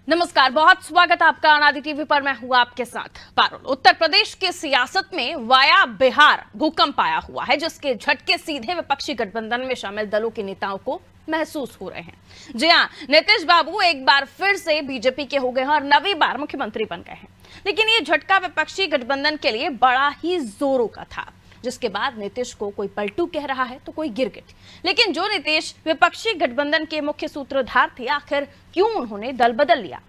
नमस्कार, बहुत स्वागत आपका अनादि टीवी पर। मैं हूं आपके साथ पारुल। उत्तर प्रदेश की सियासत में वाया बिहार भूकंप आया हुआ है, जिसके झटके सीधे विपक्षी गठबंधन में शामिल दलों के नेताओं को महसूस हो रहे हैं। जी हां, नीतीश बाबू एक बार फिर से बीजेपी के हो गए हैं और नवी बार मुख्यमंत्री बन गए हैं। लेकिन ये झटका विपक्षी गठबंधन के लिए बड़ा ही जोरों का था, जिसके बाद नीतीश को कोई पलटू कह रहा है तो कोई गिरगिट। लेकिन जो नीतीश विपक्षी गठबंधन के मुख्य सूत्रधार थे, आखिर क्यों उन्होंने दल बदल लिया?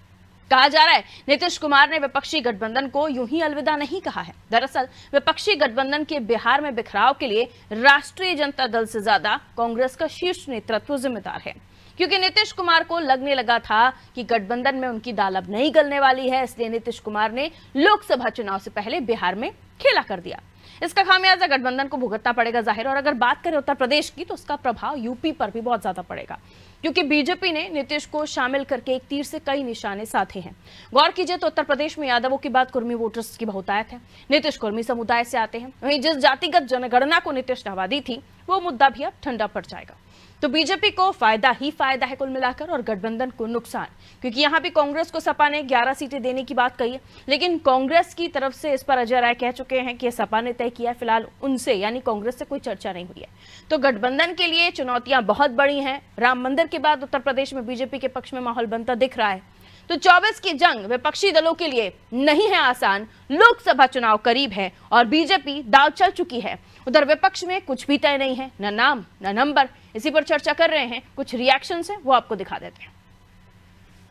कहा जा रहा है नीतीश कुमार ने विपक्षी गठबंधन को यूं ही अलविदा नहीं कहा है। दरअसल विपक्षी गठबंधन के बिहार में बिखराव के लिए राष्ट्रीय जनता दल से ज्यादा कांग्रेस का शीर्ष नेतृत्व जिम्मेदार है, क्योंकि नीतीश कुमार को लगने लगा था कि गठबंधन में उनकी दाल अब नहीं गलने वाली है। इसलिए नीतीश कुमार ने लोकसभा चुनाव से पहले बिहार में खेला कर दिया। इसका खामियाजा गठबंधन को भुगतना पड़ेगा जाहिर। और अगर बात करें उत्तर प्रदेश की, तो उसका प्रभाव यूपी पर भी बहुत ज्यादा पड़ेगा, क्योंकि बीजेपी ने नीतीश को शामिल करके एक तीर से कई निशाने साधे हैं। गौर कीजिए तो उत्तर प्रदेश में यादवों की बात कुर्मी वोटर्स की बहुतायत है। नीतीश कुर्मी समुदाय से आते हैं। वहीं जिस जातिगत जनगणना को नीतीश ने हवा दी थी, वो मुद्दा भी अब ठंडा पड़ जाएगा। तो बीजेपी को फायदा ही फायदा है कुल मिलाकर, और गठबंधन को नुकसान, क्योंकि यहां भी कांग्रेस को सपा ने 11 सीटें देने की बात कही है। लेकिन कांग्रेस की तरफ से इस पर अजय राय कह चुके हैं कि सपा ने तय किया है। फिलहाल उनसे यानी कांग्रेस से कोई चर्चा नहीं हुई है। तो गठबंधन के लिए चुनौतियां बहुत बड़ी हैं। राम मंदिर के बाद उत्तर प्रदेश में बीजेपी के पक्ष में माहौल बनता दिख रहा है। तो 24 की जंग विपक्षी दलों के लिए नहीं है आसान। लोकसभा चुनाव करीब है और बीजेपी दाव चल चुकी है। उधर विपक्ष में कुछ भी तय नहीं है, न नाम न नंबर। इसी पर चर्चा कर रहे हैं, कुछ रिएक्शंस हैं, वो आपको दिखा देते हैं।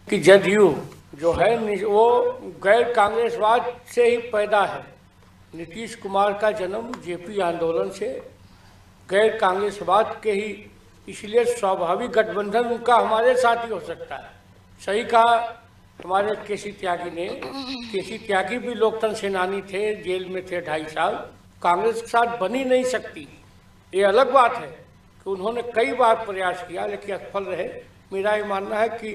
कि जदयू जो है वो गैर कांग्रेसवाद से ही पैदा है। नीतीश कुमार का जन्म जेपी आंदोलन से गैर कांग्रेसवाद के ही, इसलिए स्वाभाविक गठबंधन उनका हमारे साथ ही हो सकता है। सही कहा हमारे केसी त्यागी ने। केसी त्यागी भी लोकतंत्र सेनानी थे, जेल में थे 2.5 साल। कांग्रेस के साथ बनी नहीं सकती, ये अलग बात है कि उन्होंने कई बार प्रयास किया लेकिन असफल रहे। मेरा ये मानना है कि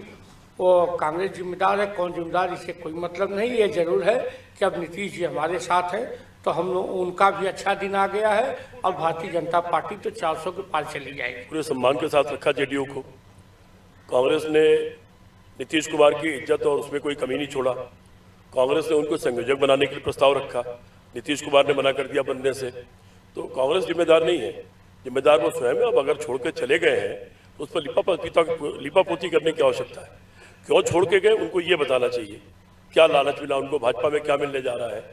वो कांग्रेस जिम्मेदार है, कौन जिम्मेदार इससे कोई मतलब नहीं। ये जरूर है कि अब नीतीश जी हमारे साथ हैं, तो हम लोग उनका भी अच्छा दिन आ गया है और भारतीय जनता पार्टी तो 400 के पार चली जाएगी। पूरे सम्मान के साथ रखा जेडीयू को। कांग्रेस ने नीतीश कुमार की इज्जत और उसमें कोई कमी नहीं छोड़ा। कांग्रेस ने उनको संयोजक बनाने के लिए प्रस्ताव रखा, नीतीश कुमार ने मना कर दिया बनने से। तो कांग्रेस जिम्मेदार नहीं है, जिम्मेदार वो स्वयं है। अब अगर छोड़ के चले गए हैं तो उस पर लिपापोती करने की आवश्यकता है। क्यों छोड़ के गए, उनको ये बताना चाहिए। क्या लालच मिला उनको, भाजपा में क्या मिलने जा रहा है?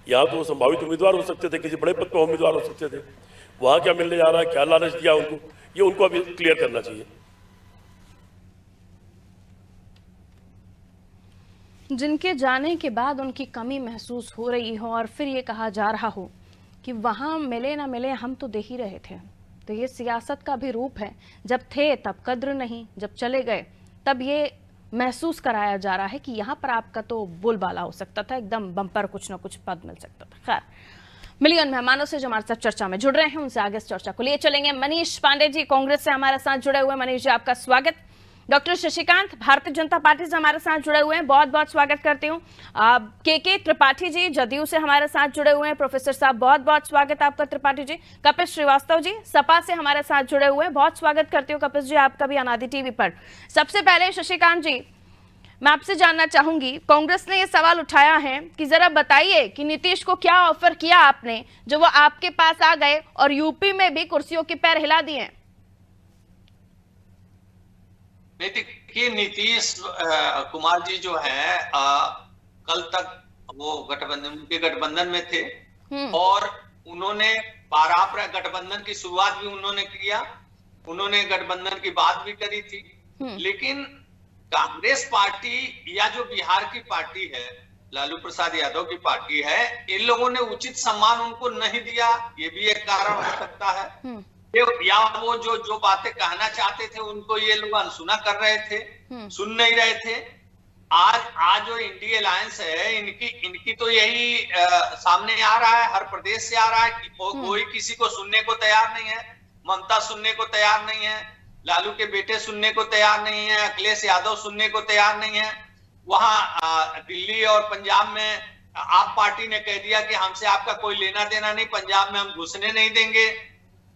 यहाँ तो वो संभावित उम्मीदवार हो सकते थे, किसी बड़े पद पर उम्मीदवार हो सकते थे। वहाँ क्या मिलने जा रहा है, क्या लालच दिया उनको, ये उनको अभी क्लियर करना चाहिए। जिनके जाने के बाद उनकी कमी महसूस हो रही हो और फिर ये कहा जा रहा हो कि वहां मिले ना मिले, हम तो दे ही रहे थे। तो ये सियासत का भी रूप है। जब थे तब कद्र नहीं, जब चले गए तब ये महसूस कराया जा रहा है कि यहाँ पर आपका तो बोलबाला हो सकता था, एकदम बम्पर कुछ ना कुछ पद मिल सकता था। खैर, मिलियन मेहमानों से जो हमारे साथ चर्चा में जुड़ रहे हैं, उनसे आगे इस चर्चा को लिए चलेंगे। मनीष पांडे जी कांग्रेस से हमारे साथ जुड़े हुए। मनीष जी, आपका स्वागत। डॉक्टर शशिकांत भारतीय जनता पार्टी से हमारे साथ जुड़े हुए हैं, बहुत बहुत स्वागत करती हूँ। के त्रिपाठी जी जदयू से हमारे साथ जुड़े हुए हैं। प्रोफेसर साहब, बहुत बहुत स्वागत आपका त्रिपाठी जी। कपिल श्रीवास्तव जी सपा से हमारे साथ जुड़े हुए हैं, बहुत स्वागत करती हूँ कपिल जी आपका भी अनादि टीवी पर। सबसे पहले शशिकांत जी, मैं आपसे जानना चाहूंगी, कांग्रेस ने यह सवाल उठाया है कि जरा बताइए कि नीतीश को क्या ऑफर किया आपने जो वो आपके पास आ गए और यूपी में भी कुर्सियों के पैर हिला दिए? नीतीश कुमार जी जो है कल तक वो गठबंधन में थे और उन्होंने बारह गठबंधन की शुरुआत भी उन्होंने किया, उन्होंने गठबंधन की बात भी करी थी। लेकिन कांग्रेस पार्टी या जो बिहार की पार्टी है, लालू प्रसाद यादव की पार्टी है, इन लोगों ने उचित सम्मान उनको नहीं दिया। ये भी एक कारण हो सकता है, या वो जो बातें कहना चाहते थे उनको ये लोग अनसुना कर रहे थे, सुन नहीं रहे थे। आज जो इंडिया अलायंस है, इनकी तो यही सामने आ रहा है, हर प्रदेश से आ रहा है कि कोई किसी को सुनने को तैयार नहीं है। ममता सुनने को तैयार नहीं है, लालू के बेटे सुनने को तैयार नहीं है, अखिलेश यादव सुनने को तैयार नहीं है। वहां दिल्ली और पंजाब में आप पार्टी ने कह दिया कि हमसे आपका कोई लेना देना नहीं, पंजाब में हम घुसने नहीं देंगे।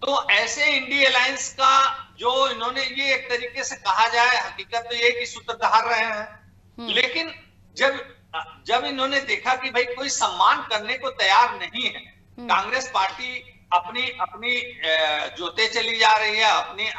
तो ऐसे इंडिया अलायंस का जो इन्होंने ये एक तरीके से कहा जाए, हकीकत तो ये कि सूत्रधार रहे हैं लेकिन जब इन्होंने देखा कि भाई कोई सम्मान करने को तैयार नहीं है, कांग्रेस पार्टी अपनी जोते चली जा रही है,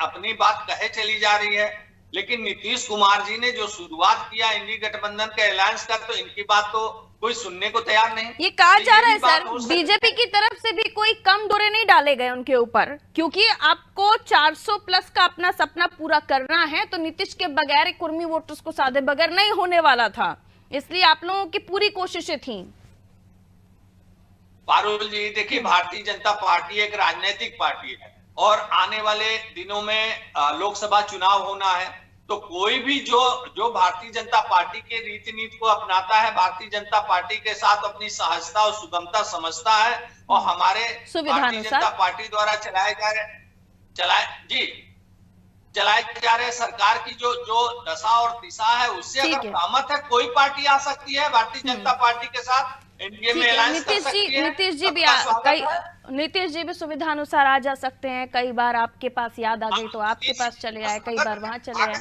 अपनी बात कहे चली जा रही है, लेकिन नीतीश कुमार जी ने जो शुरुआत किया इंडी गठबंधन के अलायंस का, तो इनकी बात तो कोई सुनने को तैयार नहीं। ये कहा जा रहा है सर, बीजेपी की तरफ से भी कोई कम डोरे नहीं डाले गए उनके ऊपर, क्योंकि आपको 400 प्लस का अपना सपना पूरा करना है, तो नीतीश के बगैर कुर्मी वोटर्स को साधे बगैर नहीं होने वाला था, इसलिए आप लोगों की पूरी कोशिशें थी। पारुल जी देखिए, भारतीय जनता पार्टी एक राजनीतिक पार्टी है और आने वाले दिनों में लोकसभा चुनाव होना है, तो कोई भी जो भारतीय जनता पार्टी के रीति नीति को अपनाता है, भारतीय जनता पार्टी के साथ अपनी सहजता और सुगमता समझता है, और हमारे भारतीय जनता पार्टी द्वारा चलाए जा रहे सरकार की जो दशा और दिशा है, उससे अगर सहमत है कोई पार्टी आ सकती है भारतीय जनता पार्टी के साथ एनडीए में अलायंस कर सकती है। नीतीश जी भी सुविधा अनुसार आ जा सकते हैं, कई बार आपके पास याद आ गई तो आपके पास चले आए, कई बार वहां चले आए।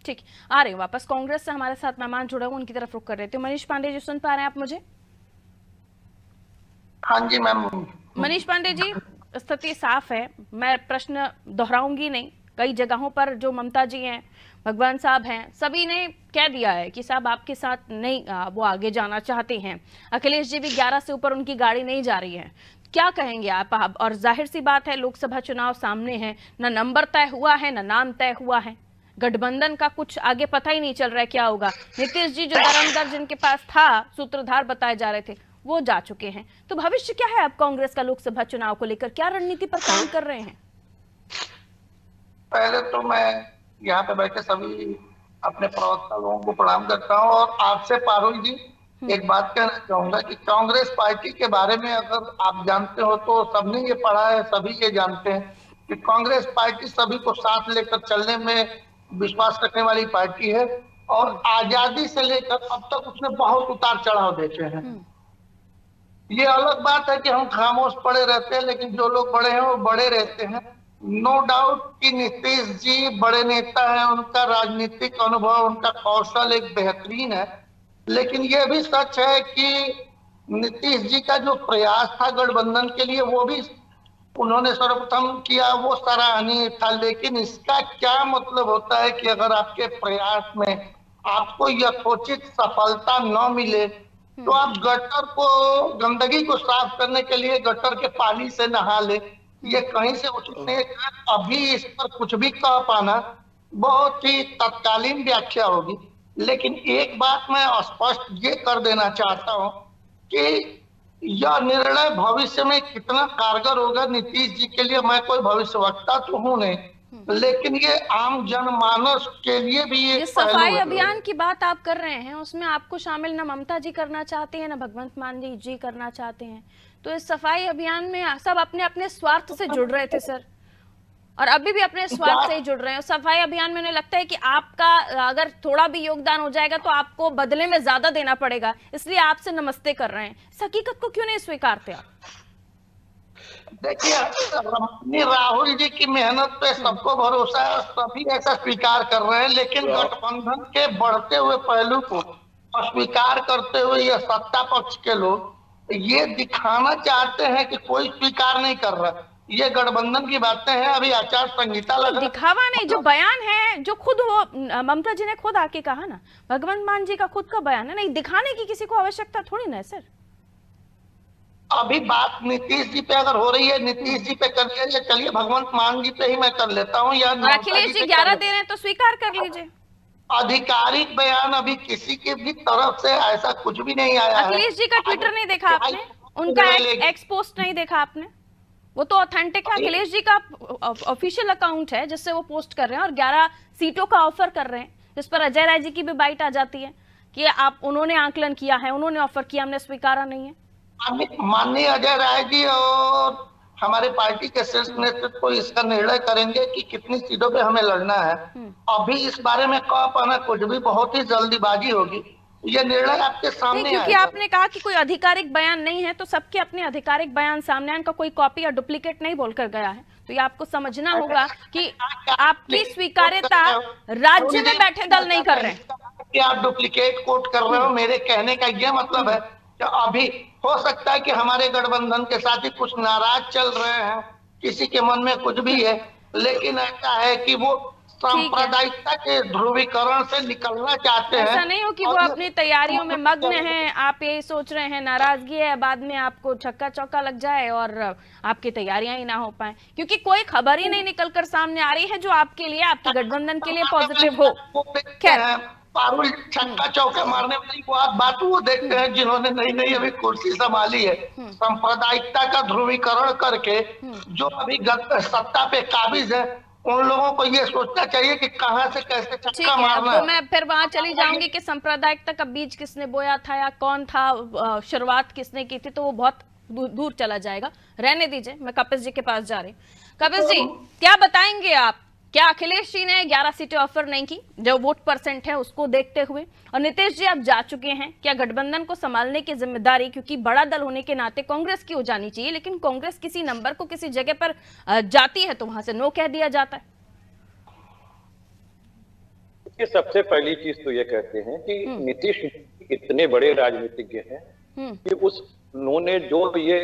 ठीक, आ रहे वापस। कांग्रेस से हमारे साथ मेहमान जुड़े हुए, उनकी तरफ रुख कर रहे थे। मनीष पांडे जी, सुन पा रहे हैं आप मुझे? हाँ जी मैम। मनीष पांडे जी, स्थिति साफ है, मैं प्रश्न दोहराऊंगी नहीं। कई जगहों पर जो ममता जी हैं, भगवान साहब हैं, सभी ने कह दिया है कि साहब आपके साथ नहीं, वो आगे जाना चाहते हैं। अखिलेश जी भी 11 से ऊपर उनकी गाड़ी नहीं जा रही है, क्या कहेंगे आप? और जाहिर सी बात है, लोकसभा चुनाव सामने है, ना नंबर तय हुआ है ना नाम तय हुआ है, गठबंधन का कुछ आगे पता ही नहीं चल रहा है क्या होगा। नीतीश जी जो दरअंदर जिनके पास था, सूत्रधार बताए जा रहे थे, वो जा चुके हैं, तो भविष्य क्या है अब कांग्रेस का लोकसभा चुनाव को लेकर? क्या रणनीति पर काम कर रहे हैं? पहले तो मैं यहाँ पे बैठे सभी अपने प्रवक्ता लोगों को प्रणाम करता हूँ, और आपसे पारुल जी एक बात कहना चाहूंगा कि कांग्रेस पार्टी के बारे में अगर आप जानते हो तो सबने ये पढ़ा है, सभी ये जानते हैं कि कांग्रेस पार्टी सभी को साथ लेकर चलने में विश्वास रखने वाली पार्टी है, और आजादी से लेकर अब तक उसने बहुत उतार चढ़ाव देखे हैं। ये अलग बात है कि हम खामोश पड़े रहते हैं, लेकिन जो लोग बड़े हैं वो बड़े रहते हैं। नो डाउट कि नीतीश जी बड़े नेता हैं, उनका राजनीतिक अनुभव, उनका कौशल एक बेहतरीन है, लेकिन यह भी सच है कि नीतीश जी का जो प्रयास था गठबंधन के लिए, वो भी उन्होंने सर्वप्रथम किया, वो सराहनीय था। लेकिन इसका क्या मतलब होता है कि अगर आपके प्रयास में आपको यथोचित सफलता न मिले तो आप गटर को, गंदगी को साफ करने के लिए गटर के पानी से नहा ले, ये कहीं से उचित नहीं है। अभी इस पर कुछ भी कह पाना बहुत ही तत्कालीन व्याख्या होगी, लेकिन एक बात मैं स्पष्ट ये कर देना चाहता हूं कि यह निर्णय भविष्य में कितना कारगर होगा नीतीश जी के लिए, मैं कोई भविष्यवक्ता तो हूं नहीं, लेकिन ये आम जनमानस के लिए भी ये सफाई अभियान की बात आप कर रहे हैं, उसमें आपको शामिल न ममता जी करना चाहते हैं, न भगवंत मान जी करना चाहते हैं, तो इस सफाई अभियान में सब अपने अपने स्वार्थ से जुड़ रहे थे सर, और अभी भी अपने स्वार्थ से ही जुड़ रहे हैं। सफाई अभियान में उन्हें लगता है कि आपका अगर थोड़ा भी योगदान हो जाएगा तो आपको बदले में ज्यादा देना पड़ेगा, इसलिए आपसे नमस्ते कर रहे हैं। इस हकीकत को क्यों नहीं स्वीकारते आप? देखिए, राहुल जी की मेहनत पे सबको भरोसा है, सभी ऐसा स्वीकार कर रहे हैं, लेकिन गठबंधन के बढ़ते हुए पहलू को अस्वीकार करते हुए ये सत्ता पक्ष के लोग ये दिखाना चाहते हैं कि कोई स्वीकार नहीं कर रहा। ये गठबंधन की बातें हैं, अभी आचार संहिता लगा, दिखावा नहीं, जो बयान है, जो खुद वो ममता जी ने खुद आके कहा ना, भगवंत मान जी का खुद का बयान है, नहीं दिखाने की किसी को आवश्यकता थोड़ी ना है सर। अभी बात नीतीश जी पे अगर हो रही है, नीतीश जी पे कर लीजिए, चलिए भगवंत मान जी पे ही मैं कर लेता हूँ, या अखिलेश जी 11 दे रहे हैं तो स्वीकार कर लीजिए। आधिकारिक बयान अभी किसी की भी तरफ से ऐसा कुछ भी नहीं आया है। अखिलेश जी का ट्विटर नहीं देखा आपने, उनका एक्स पोस्ट नहीं देखा आपने, वो तो ऑथेंटिक है। अखिलेश जी का ऑफिशियल अकाउंट है जिससे वो पोस्ट कर रहे हैं, और 11 सीटों का ऑफर कर रहे हैं, जिस पर अजय राय जी की भी बाइट आ जाती है कि आप, उन्होंने आकलन किया है, उन्होंने ऑफर किया, हमने स्वीकारा नहीं है। माननीय अजय राय जी और हमारे पार्टी के शीर्ष नेतृत्व को इसका निर्णय करेंगे कि कितनी सीटों पे हमें लड़ना है। अभी इस बारे में कह पाना कुछ भी बहुत ही जल्दीबाजी होगी, ये निर्णय आपके सामने नहीं, क्योंकि आएगा। आपने कहा कि कोई आधिकारिक बयान नहीं है, तो सबके अपने आधिकारिक बयान सामने आए, उनका कोई कॉपी या डुप्लीकेट नहीं बोलकर गया है। तो ये आपको समझना होगा कि आपकी स्वीकार्यता राज्य में बैठे दल नहीं कर रहे हैं कि आप डुप्लीकेट कोट कर रहे हो। मेरे कहने का यह मतलब है कि अभी हो सकता है कि हमारे गठबंधन के साथी कुछ नाराज चल रहे हैं, किसी के मन में कुछ भी है, लेकिन ऐसा है कि वो सांप्रदायिकता के ध्रुवीकरण से निकलना चाहते हैं। ऐसा नहीं हो कि वो अपनी तैयारियों में मग्न हैं, आप यही सोच रहे हैं नाराजगी है, बाद में आपको छक्का चौका लग जाए और आपकी तैयारियां ही ना हो पाए, क्योंकि कोई खबर ही नहीं निकलकर सामने आ रही है जो आपके लिए, आपके गठबंधन के लिए पॉजिटिव हो। खैर, पारुल छक्का चौका मारने में नहीं, बात वो देखते हैं जिन्होंने नई नई अभी कुर्सी संभाली है, सांप्रदायिकता का ध्रुवीकरण करके जो अभी सत्ता पे काबिज है, उन लोगों को ये सोचना चाहिए कि कहां से कैसे छक्का मारना है। तो मैं फिर वहां चली जाऊंगी कि सांप्रदायिकता का बीज किसने बोया था या कौन था, शुरुआत किसने की थी, तो वो बहुत दूर चला जाएगा, रहने दीजिए। मैं कपिल जी के पास जा रही हूँ। कपिल जी, क्या बताएंगे आप, क्या अखिलेश जी ने 11 सीटें ऑफर नहीं की जो वोट परसेंट है उसको देखते हुए, और नीतीश जी आप जा चुके हैं, क्या गठबंधन को संभालने की जिम्मेदारी, क्योंकि बड़ा दल होने के नाते कांग्रेस की हो जानी चाहिए, लेकिन कांग्रेस किसी नंबर को किसी जगह पर जाती है तो वहां से नो कह दिया जाता है। ये सबसे पहली चीज तो ये कहते हैं कि नीतीश इतने बड़े राजनीतिज्ञ हैं कि उन्होंने जो ये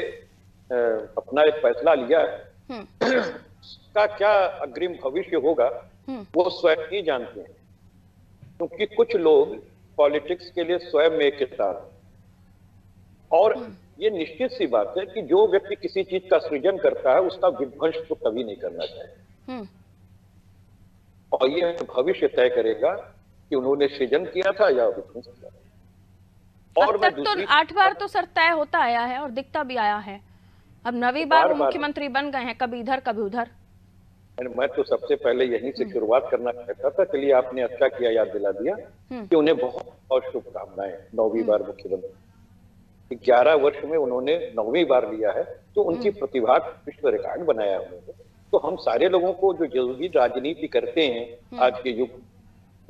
अपना एक फैसला लिया है का क्या अग्रिम भविष्य होगा वो स्वयं ही जानते हैं, क्योंकि कुछ लोग पॉलिटिक्स के लिए स्वयं में किताब, और ये निश्चित सी बात है कि जो व्यक्ति किसी चीज का सृजन करता है उसका विध्वंस तो कभी नहीं करना चाहिए, और ये भविष्य तय करेगा कि उन्होंने सृजन किया था या विध्वंस किया। और अब तक तो 8 बार तो सर तय होता आया है और दिखता भी आया है, अब 9वीं बार मुख्यमंत्री बन गए हैं, कभी इधर कभी उधर। मैं तो सबसे पहले यहीं से शुरुआत करना चाहता था, चलिए आपने अच्छा किया याद दिला दिया कि उन्हें बहुत बहुत शुभकामनाएं 9वीं बार मुख्यमंत्री। 11 वर्ष में उन्होंने 9वीं बार लिया है, तो उनकी प्रतिभा विश्व रिकॉर्ड बनाया उन्होंने। तो हम सारे लोगों को जो जरूरी राजनीति करते हैं आज के युग,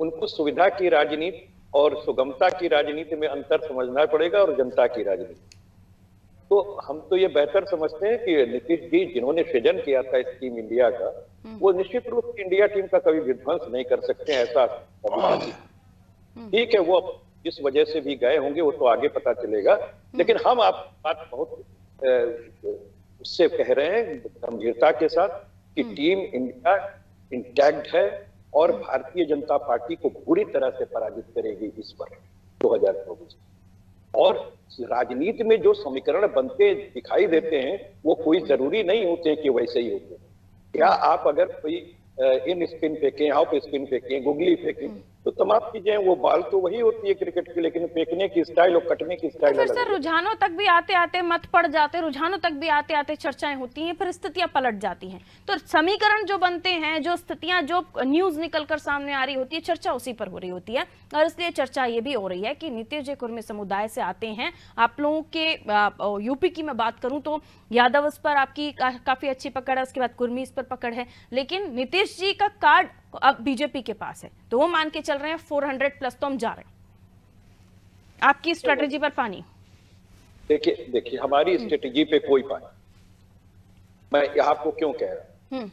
उनको सुविधा की राजनीति और सुगमता की राजनीति में अंतर समझना पड़ेगा, और जनता की राजनीति। तो हम तो ये बेहतर समझते हैं कि नीतीश जी जिन्होंने सृजन किया था इस टीम इंडिया का, वो निश्चित रूप से इंडिया टीम का कभी विध्वंस नहीं कर सकते, ऐसा ठीक है। वो जिस वजह से भी गए होंगे वो तो आगे पता चलेगा, लेकिन हम आप बात बहुत उससे कह रहे हैं गंभीरता के साथ कि टीम इंडिया इंटैक्ट है और भारतीय जनता पार्टी को पूरी तरह से पराजित करेगी इस बार 2024। और राजनीति में जो समीकरण बनते दिखाई देते हैं वो कोई जरूरी नहीं होते कि वैसे ही होते। क्या आप अगर कोई इन स्पिन फेंकें, ऑफ स्पिन फेंकें, गुगली फेंकें, तो तमाम चीजें, वो बॉल तो वही होती है क्रिकेट की, लेकिन फेंकने की स्टाइल और कटने की स्टाइल तो फिर सर रुझानों तक भी आते आते मत पड़ जाते, रुझानों तक भी आते आते चर्चाएं होती हैं, फिर स्थितियां पलट जाती हैं। तो समीकरण जो बनते हैं, जो स्थितियां, जो न्यूज निकलकर सामने आ रही होती है, चर्चा उसी पर हो रही होती है। और इसलिए चर्चा ये भी हो रही है कि नीतीश जी कुर्मी समुदाय से आते हैं। आप लोगों के यूपी की मैं बात करूं तो यादव इस पर आपकी काफी अच्छी पकड़ है, उसके बाद कुर्मी इस पर पकड़ है, लेकिन नीतीश जी का कार्ड अब बीजेपी के पास है, तो वो मान के चल रहे हैं 400+ तो हम जा रहे हैं। आपकी स्ट्रेटेजी पर पानी? देखिए हमारी स्ट्रेटेजी पे कोई पानी, मैं आपको क्यों कह रहा हूं।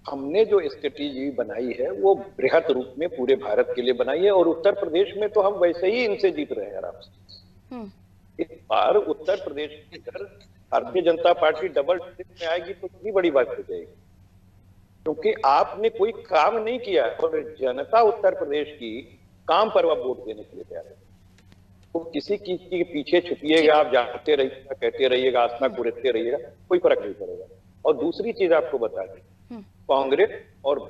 हमने जो स्ट्रेटेजी बनाई है वो बृहत रूप में पूरे भारत के लिए बनाई है, और उत्तर प्रदेश में तो हम वैसे ही इनसे जीत रहे हैं आराम से। इस बार उत्तर प्रदेश के अंदर Bharatiya Janata party double digit में आएगी तो कितनी बड़ी बात हो जाएगी, क्योंकि आपने कोई काम नहीं किया और जनता उत्तर प्रदेश की काम पर आप वोट देने के लिए तैयार है। तो किसी चीज के पीछे छुपिएगा, आप जानते रहिएगा, कहते रहिएगा, आस्था कुरेदते रहिएगा, कोई फर्क नहीं पड़ेगा। और दूसरी चीज आपको बता दें, कांग्रेस और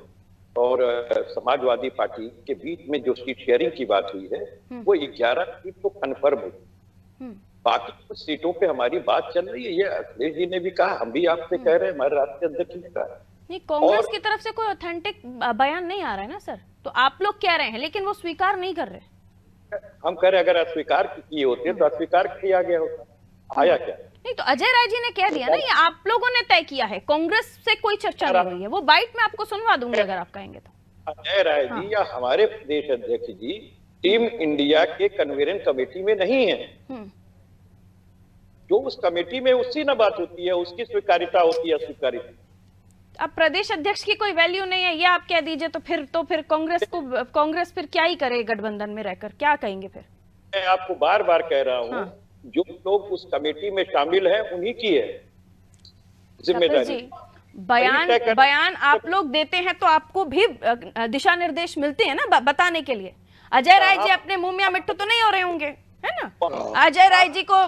समाजवादी पार्टी के बीच में जो सीट शेयरिंग की बात हुई है वो 11 सीट तो कन्फर्म हुई, बाकी कुछ सीटों पे हमारी बात चल रही है। ये अखिलेश जी ने भी कहा, हम भी आपसे कह रहे हैं, हमारे राष्ट्रीय अध्यक्ष ने कहा। नहीं, कांग्रेस की तरफ से कोई ऑथेंटिक बयान नहीं आ रहा है ना सर, तो आप लोग कह रहे हैं लेकिन वो स्वीकार नहीं कर रहे। हम कह रहे अगर अस्वीकार किए होते तो अस्वीकार किया गया होता, आया क्या? नहीं, तो अजय राय जी ने कह दिया ना, ये आप लोगों ने तय किया है, कांग्रेस से कोई चर्चा नहीं हुई है। वो बाइट में आपको सुनवा दूंगी अगर आप कहेंगे तो। अजय राय जी या हमारे प्रदेश अध्यक्ष जी टीम इंडिया के कन्वीनिंग कमेटी में नहीं है। जो उस कमेटी में उसकी ना बात होती है, उसकी स्वीकारिता होती है, अस्वीकारिता। अब प्रदेश अध्यक्ष की कोई वैल्यू नहीं है, ये आप कह दीजिए तो फिर कांग्रेस फिर क्या ही करे गठबंधन में रहकर, क्या कहेंगे फिर? मैं आपको बार बार कह रहा हूं, हाँ। जो लोग उस कमेटी में शामिल हैं उन्हीं की है जिम्मेदारी। बयान आप लोग देते हैं तो आपको भी दिशा निर्देश मिलते हैं ना बताने के लिए। अजय राय जी अपने मुंह में मिट्टू तो नहीं हो रहे होंगे, है ना? अजय राय जी को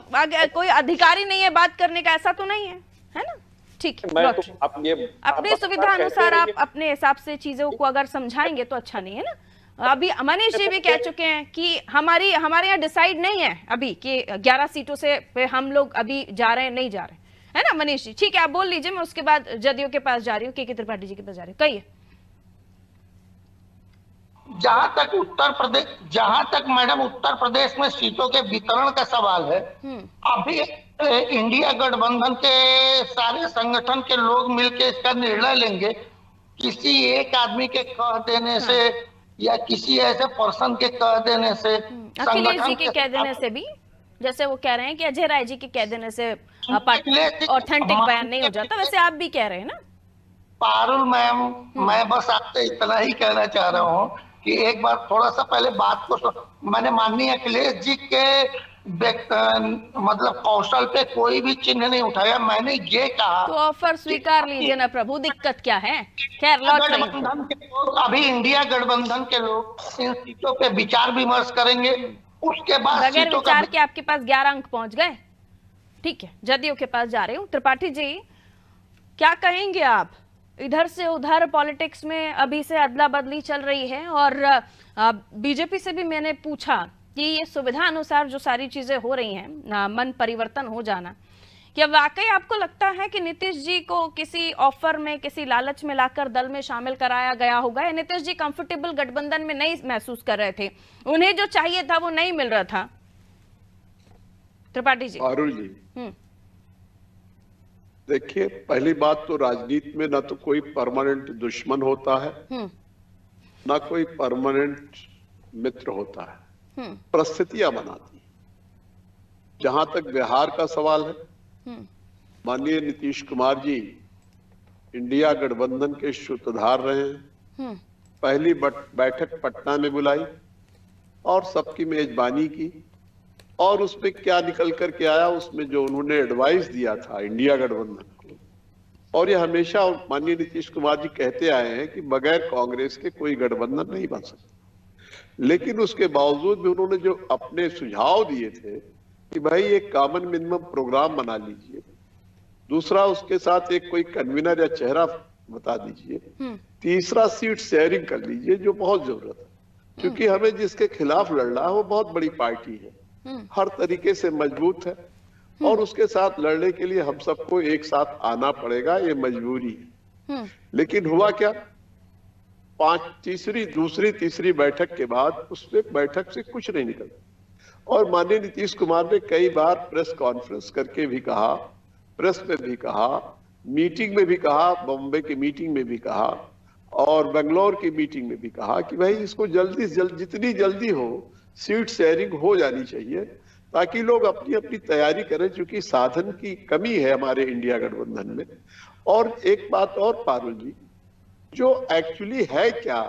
कोई अधिकारी नहीं है बात करने का, ऐसा तो नहीं है ना? ठीक है, तो अपनी सुविधा अनुसार आप अपने हिसाब से चीजों को अगर समझाएंगे तो अच्छा नहीं है ना? अभी मनीष जी भी कह चुके हैं कि हमारे यहाँ डिसाइड नहीं है अभी कि 11 सीटों से पे हम लोग अभी जा रहे हैं नहीं जा रहे, है ना मनीष जी? ठीक है, आप बोल लीजिए, मैं उसके बाद जदयू के पास जा रही हूँ, के त्रिपाठी जी के पास जा रही हूँ, कहिए। जहां तक मैडम उत्तर प्रदेश में सीटों के वितरण का सवाल है, अभी इंडिया गठबंधन के सारे संगठन के लोग मिलकर इसका निर्णय लेंगे। किसी एक आदमी के कह देने से या किसी ऐसे पर्सन के कह देने से, अखिलेश जी के कह देने से भी, जैसे वो कह रहे हैं कि अजय राय जी के कह देने से ऑथेंटिक बयान नहीं हो जाता, वैसे आप भी कह रहे हैं ना पारुल मैम। मैं बस आपसे इतना ही कहना चाह रहा हूँ कि एक बार थोड़ा सा पहले बात को मैंने माननीय अखिलेश जी के मतलब कौशल पे कोई भी चिन्ह नहीं उठाया। मैंने ये कहा तो ऑफर स्वीकार लीजिए ना प्रभु, दिक्कत क्या है? खैर लौट रही, अभी इंडिया गठबंधन के लोग इन सीटों पे विचार विमर्श करेंगे, उसके बाद बगैर विचार के आपके पास 11 अंक पहुंच गए। ठीक है, जदयू के पास जा रहे हूँ। त्रिपाठी जी क्या कहेंगे आप? इधर से उधर पॉलिटिक्स में अभी से अदला बदली चल रही है और बीजेपी से भी मैंने पूछा कि ये सुविधा अनुसार जो सारी चीजें हो रही हैं, मन परिवर्तन हो जाना, क्या वाकई आपको लगता है कि नीतीश जी को किसी ऑफर में, किसी लालच में लाकर दल में शामिल कराया गया होगा, या नीतीश जी कंफर्टेबल गठबंधन में नहीं महसूस कर रहे थे, उन्हें जो चाहिए था वो नहीं मिल रहा था? त्रिपाठी जी। पारुल जी देखिए, पहली बात तो राजनीति में ना तो कोई परमानेंट दुश्मन होता है ना कोई परमानेंट मित्र होता है, परिस्थितियां बनाती। जहां तक बिहार का सवाल है, माननीय नीतीश कुमार जी इंडिया गठबंधन के सूत्रधार रहे हैं। पहली बैठक पटना में बुलाई और सबकी मेजबानी की, और उसमें क्या निकल करके आया, उसमें जो उन्होंने एडवाइस दिया था इंडिया गठबंधन को, और ये हमेशा माननीय नीतीश कुमार जी कहते आए हैं कि बगैर कांग्रेस के कोई गठबंधन नहीं बन सकता। लेकिन उसके बावजूद भी उन्होंने जो अपने सुझाव दिए थे कि भाई एक कॉमन मिनिमम प्रोग्राम बना लीजिए, दूसरा उसके साथ एक कोई कन्वीनर या चेहरा बता दीजिए, तीसरा सीट शेयरिंग कर लीजिए, जो बहुत जरूरत है, क्योंकि हमें जिसके खिलाफ लड़ना है वो बहुत बड़ी पार्टी है, हर तरीके से मजबूत है, और उसके साथ लड़ने के लिए हम सबको एक साथ आना पड़ेगा, ये मजबूरी है। लेकिन हुआ क्या, दूसरी तीसरी बैठक के बाद उसमें बैठक से कुछ नहीं निकला, और माननीय नीतीश कुमार ने कई बार प्रेस कॉन्फ्रेंस करके भी कहा, प्रेस में भी कहा, मीटिंग में भी कहा, बॉम्बे की मीटिंग में भी कहा और बेंगलोर की मीटिंग में भी कहा कि भाई इसको जल्दी से जल्द, जितनी जल्दी हो सीट शेयरिंग हो जानी चाहिए, ताकि लोग अपनी अपनी तैयारी करें, क्योंकि साधन की कमी है हमारे इंडिया गठबंधन में। और एक बात और पारुल जी, जो एक्चुअली है क्या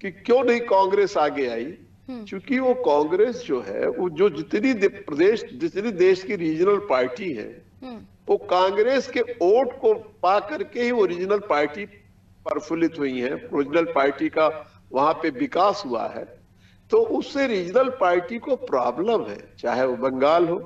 कि क्यों नहीं कांग्रेस आगे आई, क्योंकि वो कांग्रेस जो है वो जो जितनी देश की रीजनल पार्टी है, वो कांग्रेस के वोट को पा करके ही वो रीजनल पार्टी प्रफुल्लित हुई है, रीजनल पार्टी का वहां पे विकास हुआ है। तो उससे रीजनल पार्टी को प्रॉब्लम है, चाहे वो बंगाल हो,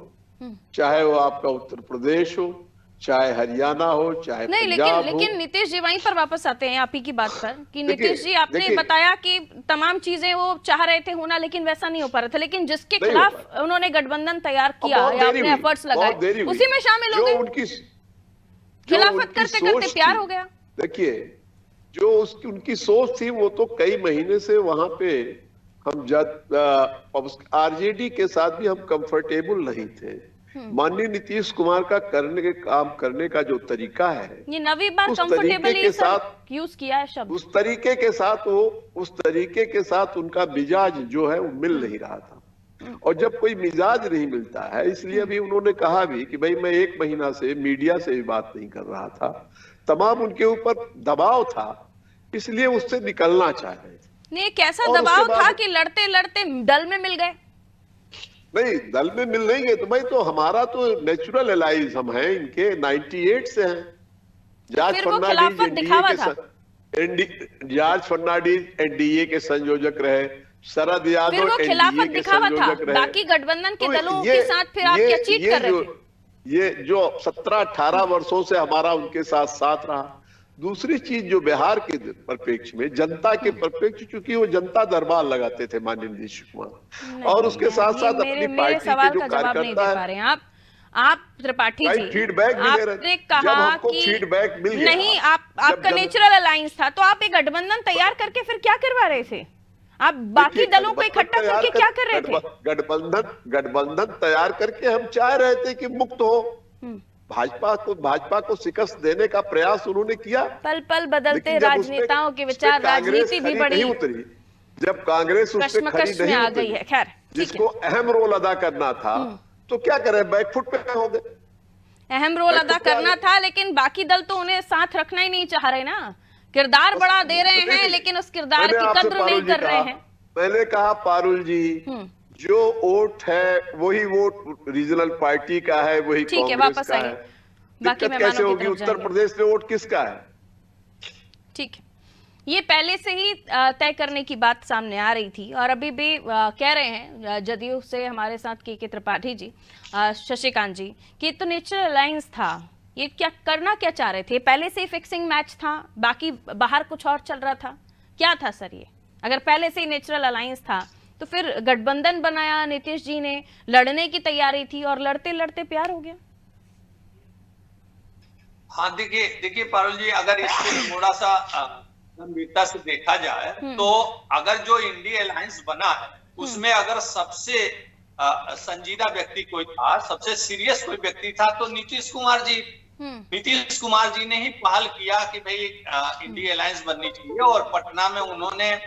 चाहे वो आपका उत्तर प्रदेश हो, चाहे हरियाणा हो, चाहे नहीं, लेकिन नीतीश जी वहीं पर वापस आते हैं आप ही की बात पर कि नीतीश जी आपने बताया कि तमाम चीजें वो चाह रहे थे होना, लेकिन वैसा नहीं हो पा रहा था, लेकिन जिसके खिलाफ उन्होंने गठबंधन तैयार किया या अपने एफर्ट्स लगाए उसी में शामिल हो गए, खिलाफत करते करते प्यार हो गया। देखिए, जो उनकी सोच थी वो तो कई महीने से वहां पे हम आरजेडी के साथ भी हम कंफर्टेबल नहीं थे, माननीय नीतीश कुमार का काम करने का जो तरीका है, ये नवी बार कंफर्टेबली के साथ यूज किया है शब्द, उस तरीके के साथ उनका मिजाज जो है वो मिल नहीं रहा था। और जब कोई मिजाज नहीं मिलता है, इसलिए अभी उन्होंने कहा भी कि भाई मैं 1 महीना से मीडिया से भी बात नहीं कर रहा था, तमाम उनके ऊपर दबाव था, इसलिए उससे निकलना चाह रहे थे। नहीं, कैसा दबाव था कि लड़ते लड़ते दल में मिल गए? नहीं, दल में मिल नहीं गए तो भाई, तो हमारा तो नेचुरल एलाइज हम हैं, इनके 98 से हैं। जॉर्ज फर्नांडीज एनडीए के संयोजक रहे, शरद यादव एनडीए के संयोजक रहे, बाकी गठबंधन के दलों के साथ फिर आप क्या चीट कर रहे थे? ये जो 17-18 वर्षों से हमारा उनके साथ रहा। दूसरी चीज जो बिहार के परिप्रेक्ष्य में, जनता के परिप्रेक्ष्य, चूंकि वो जनता दरबार लगाते थे माननीय नीतीश कुमार, और उसके साथ साथ अपनी पार्टी के जो कार्यकर्ता है, आप त्रिपाठी जी फीडबैक आपने कहा कि फीडबैक मिल गया, नहीं आपका नेचुरल अलायंस था, तो आप एक गठबंधन तैयार करके फिर क्या करवा रहे थे? आप बाकी दलों को इकट्ठा करके क्या कर रहे थे? गठबंधन तैयार करके हम चाह रहे थे कि मुक्त हो। भाजपा को शिकस्त देने का प्रयास उन्होंने किया। पल पल बदलते राजनेताओं के विचार, राजनीति भी बड़ी उतरी, जब कांग्रेस उससे खड़ी नहीं आ गई है। खैर, जिसको अहम रोल अदा करना था, तो क्या करें, बैकफुट पे हो गए। अहम रोल अदा करना था, लेकिन बाकी दल तो उन्हें साथ रखना ही नहीं चाह रहे ना। किरदार बड़ा दे रहे हैं, लेकिन उस किरदार की कद्र नहीं कर रहे हैं। मैंने कहा पारुल जी, जो वोट है वही वोट रीजनल पार्टी का है, वही कांग्रेस का है। दिक्कत कैसे होगी? उत्तर प्रदेश में वोट किसका है? ठीक है, ये पहले से ही तय करने की बात सामने आ रही थी, और अभी भी कह रहे हैं जदयू से हमारे साथ के त्रिपाठी जी, शशिकांत जी, कि तो नेचुरल अलायंस था। ये क्या करना क्या चाह रहे थे? पहले से ही फिक्सिंग मैच था, बाकी बाहर कुछ और चल रहा था? क्या था सर ये? अगर पहले से ही नेचुरल अलायंस था तो फिर गठबंधन बनाया नीतीश जी ने, लड़ने की तैयारी थी, और लड़ते लड़ते प्यार हो गया। हाँ, देखिए पारुल जी, अगर इसको थोड़ा सा गंभीरता से देखा जाए, तो अगर जो इंडिया अलायंस बना है उसमें अगर सबसे संजीदा व्यक्ति कोई था, सबसे सीरियस कोई व्यक्ति था, तो नीतीश कुमार जी। नीतीश कुमार जी ने ही पहल किया कि भाई इंडिया अलायंस बननी चाहिए, और पटना में उन्होंने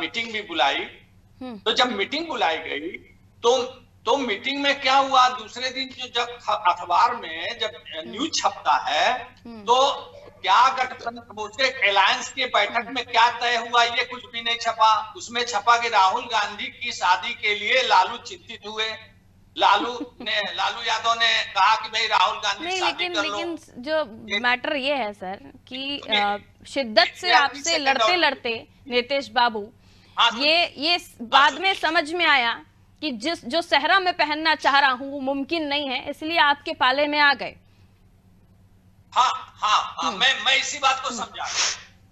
मीटिंग भी बुलाई। तो जब मीटिंग बुलाई गई, तो मीटिंग में क्या हुआ, दूसरे दिन जब अखबार में जब न्यूज छपता है, तो क्या गठबंधन उसके अलायंस के बैठक में क्या तय हुआ, ये कुछ भी नहीं छपा। उसमें छपा कि राहुल गांधी की शादी के लिए लालू चिंतित हुए। लालू यादव ने कहा कि भाई राहुल गांधी नहीं, शादी कर लो। लेकिन जो मैटर ये है सर कि शिद्दत से आपसे लड़ते लड़ते नीतीश बाबू, ये बाद में समझ में आया कि जो सहरा में पहनना चाह रहा हूं वो मुमकिन नहीं है, इसलिए आपके पाले में आ गए। हाँ, मैं इसी बात को समझा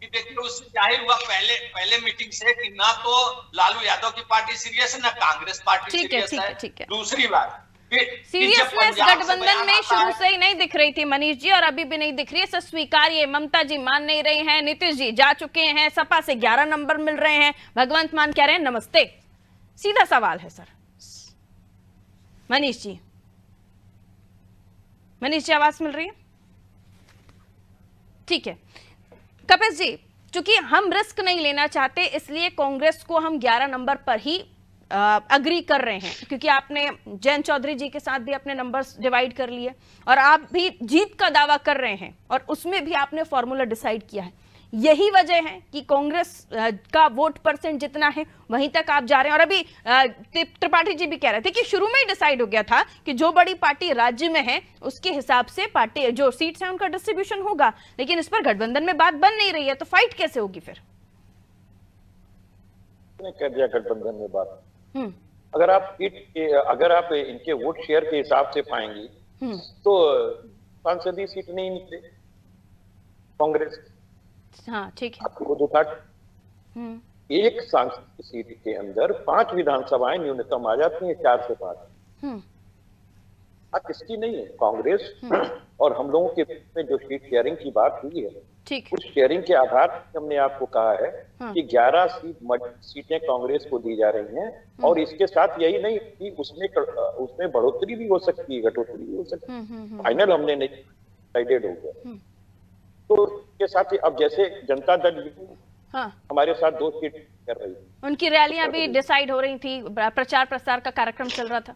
कि देखिए उससे जाहिर हुआ पहले मीटिंग से कि ना तो लालू यादव की पार्टी सीरियस है, ना कांग्रेस पार्टी सीरियस है। दूसरी बात, सीरियसनेस गठबंधन में शुरू से ही नहीं दिख रही थी मनीष जी, और अभी भी नहीं दिख रही है। स्वीकार्य, ममता जी मान नहीं रही हैं, नीतीश जी जा चुके हैं, सपा से 11 नंबर मिल रहे हैं, भगवंत मान कह रहे हैं नमस्ते। सीधा सवाल है सर। मनीष जी आवाज मिल रही है? ठीक है कपिल जी, चूंकि हम रिस्क नहीं लेना चाहते, इसलिए कांग्रेस को हम 11 नंबर पर ही अग्री कर रहे हैं, क्योंकि आपने जयंत चौधरी जी के साथ भी अपने नंबर्स डिवाइड कर लिए, और आप भी जीत का दावा कर रहे हैं, और उसमें भी आपने फॉर्मूला डिसाइड किया है। यही वजह है कि कांग्रेस का वोट परसेंट जितना है वहीं तक आप जा रहे हैं। और अभी त्रिपाठी जी भी कह रहे थे कि शुरू में ही डिसाइड हो गया था कि जो बड़ी पार्टी राज्य में है उसके हिसाब से पार्टी जो सीट्स हैं उनका डिस्ट्रीब्यूशन होगा, लेकिन इस पर गठबंधन में बात बन नहीं रही है, तो फाइट कैसे होगी फिर? कर दिया गठबंधन में बात। अगर आप इनके वोट शेयर के हिसाब से पाएंगी तो संसदीय सीट नहीं निकले कांग्रेस। हाँ ठीक है, आपको खुद उठा एक सांसद सीट के अंदर 5 विधानसभाएं न्यूनतम आ जाती हैं, 4 से 5। बात इसकी नहीं है। कांग्रेस और हम लोगों के बीच में जो सीट शेयरिंग की बात हुई है, ठीक, उस शेयरिंग के आधार पर हमने आपको कहा है कि 11 सीटें कांग्रेस को दी जा रही हैं, और इसके साथ यही नहीं कि उसमें बढ़ोतरी भी हो सकती है, घटोतरी भी हो सकती है। फाइनल हमने नहीं डिसाइडेड हो गया। तो इसके साथ ही अब जैसे जनता दल हमारे साथ 2 सीट कर रही है, उनकी रैलियां भी डिसाइड हो रही थी, प्रचार प्रसार का कार्यक्रम चल रहा था।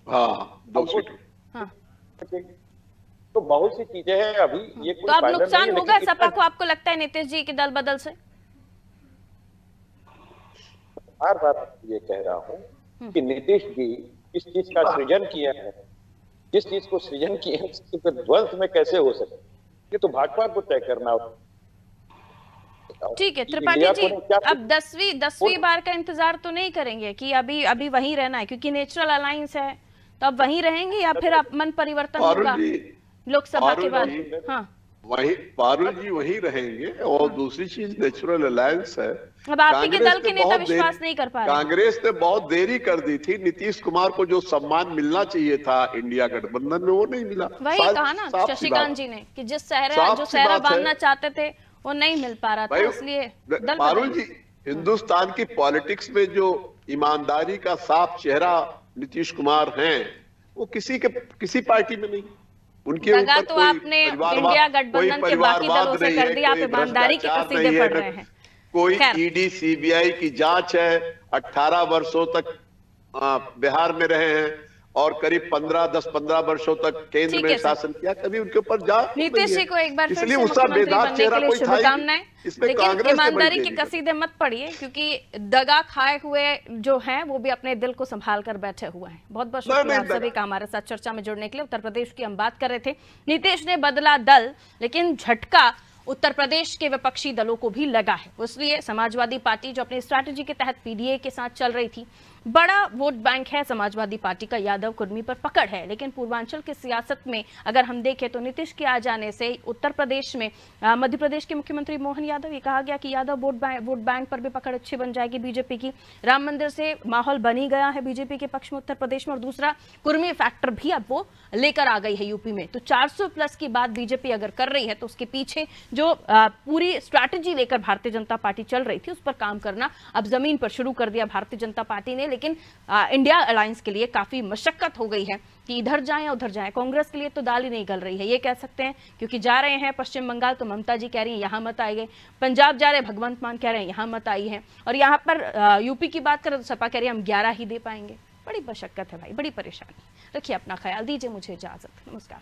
हाँ, 2 सीट। हाँ, तो बहुत सी चीजें हैं अभी। ये तो अब नुकसान होगा सपा को, आपको लगता है नीतीश जी के दल बदल से? हर बार ये कह रहा हूँ कि नीतीश जी इस चीज का सृजन किया है, जिस चीज को सृजन किया है उसके ध्वंस में कैसे हो सकता है, ये तो भाजपा को तय करना होता। ठीक है त्रिपाठी जी, अब 10वीं बार का इंतजार तो नहीं करेंगे कि अभी वहीं रहना है, क्योंकि नेचुरल अलायंस है, तो अब वहीं रहेंगे या फिर आप मन परिवर्तन होगा लोकसभा के बाद? हाँ, वही पारुल जी वहीं रहेंगे। और दूसरी चीज नेचुरल अलायंस है। अब आपके के दल के नेता विश्वास नहीं कर पा रहे। कांग्रेस ने बहुत देरी कर दी थी। नीतीश कुमार को जो सम्मान मिलना चाहिए था इंडिया गठबंधन में, वो नहीं मिला। वही कहा ना शशिकांत जी ने कि जिस सहरा बांधना चाहते थे वो नहीं मिल पा रहा था, इसलिए पारुल जी, हिंदुस्तान की पॉलिटिक्स में जो ईमानदारी का साफ चेहरा नीतीश कुमार हैं, वो किसी पार्टी में नहीं। उनके ऊपर तो आपने इंडिया गठबंधन के बाकी दलों से कर दिया, आप ईमानदारी के कसीदे पढ़ रहे हैं। कोई ईडी सीबीआई की जांच है, 18 वर्षों तक बिहार में रहे हैं और करीब 10-15 वर्षों तक केंद्र में शासन किया, कभी उनके ऊपर जांच नीतीश जी को एक बार फिर से मुख्यमंत्री बनने के लिए शुभकामनाएं। लेकिन ईमानदारी के कसीदे मत पढ़िए, क्योंकि दगा खाए हुए जो हैं वो भी अपने दिल को संभाल कर बैठे हुए हैं। बहुत बहुत शुक्रिया आप सभी का हमारे साथ चर्चा में जुड़ने के लिए। उत्तर प्रदेश की हम बात कर रहे थे, नीतीश ने बदला दल, लेकिन झटका उत्तर प्रदेश के विपक्षी दलों को भी लगा है। इसलिए समाजवादी पार्टी जो अपनी स्ट्रैटेजी के तहत पीडीए के साथ चल रही थी, बड़ा वोट बैंक है समाजवादी पार्टी का, यादव कुर्मी पर पकड़ है। लेकिन पूर्वांचल की सियासत में अगर हम देखें तो नीतीश के आ जाने से उत्तर प्रदेश में मध्य प्रदेश के मुख्यमंत्री मोहन यादव, ये कहा गया कि यादव वोट बैंक पर भी पकड़ अच्छी बन जाएगी बीजेपी की। राम मंदिर से माहौल बन ही गया है बीजेपी के पक्ष में उत्तर प्रदेश में, और दूसरा कुर्मी फैक्टर भी अब वो लेकर आ गई है यूपी में। तो 400+ की बात बीजेपी अगर कर रही है तो उसके पीछे जो पूरी स्ट्रैटेजी लेकर भारतीय जनता पार्टी चल रही थी उस पर काम करना अब जमीन पर शुरू कर दिया भारतीय जनता पार्टी ने। लेकिन इंडिया अलायंस के लिए काफी मशक्कत हो गई है कि इधर जाएं या उधर जाएं। कांग्रेस के लिए तो दाल ही नहीं गल रही है, ये कह सकते हैं, क्योंकि जा रहे हैं पश्चिम बंगाल तो ममता जी कह रही हैं यहां मत आइए, पंजाब जा रहे हैं भगवंत मान कह रहे हैं यहां मत आई है, और यहाँ पर यूपी की बात करें तो सपा कह रही है हम 11 ही दे पाएंगे। बड़ी मशक्कत है भाई, बड़ी परेशानी। रखिए अपना ख्याल, दीजिए मुझे इजाजत, नमस्कार।